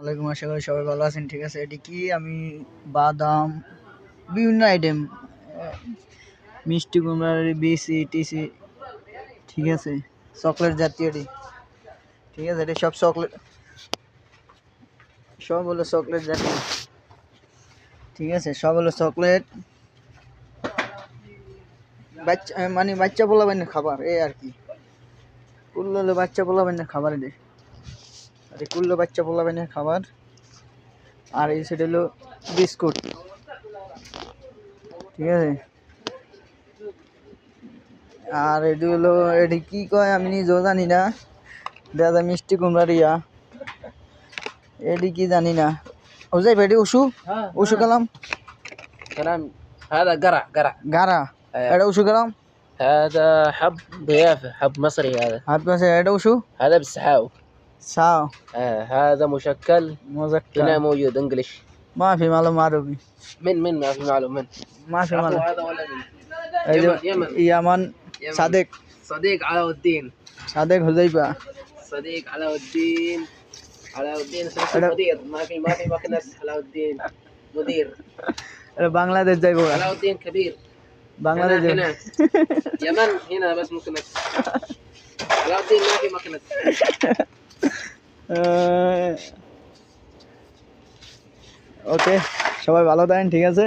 ওয়ালাইকুম, আশা করি সবাই ভালো আছেন। ঠিক আছে, এটি কি আমি বাদাম বিভিন্ন আইটেম মিষ্টি কুমড়ার বিসি টিসি, ঠিক আছে, চকলেট জাতীয় এটি, ঠিক আছে, এটি সব চকলেট, সব হলো চকলেট জাতীয়, ঠিক আছে, সব হলো চকলেট। বাচ্চা মানে বাচ্চা পোলাবেন না খাবার, এই আর কি, কুল্লো হলো বাচ্চা পোলাবেন না খাবার, এটি কুল্লো বাচ্চা পোলাবেন না খাবার। আর এই সাইড হলো বিস্কুট, ঠিক আছে। আর এটি হলো, এটি কি কয় আমি নিজেও জানি না, দাদা মিষ্টি কুমড়ার ইয়া, এটি কি জানি না। ও যাই এটি উসু, উসু কালাম كلام. هذا قرع قرع. গারা, এটা উসু কালাম, هذا حب ضيافة، حب مصري هذا. হাত পাশে এটা উসু هذا بالسحاو. সাও هذا مشكل مذكر. هنا موجود انجلش. ما في معلوم عربي، من ما في معلوم من. ما في معلوم. هذا ولا من. يمن يمن صادق صديق علاء الدين. صادق حذيفة. صديق علاء الدين. علاء الدين أنا- مدير، ما في مكنس. علاء الدين مدير. এটা বাংলাদেশ যাইবো, علاء الدين كبير. বাংলাদেশ যাইবো। هنا يمن هنا بس مكنس. علاء الدين ما في مكنس. ওকে, সবাই ভালো থাকেন, ঠিক আছে।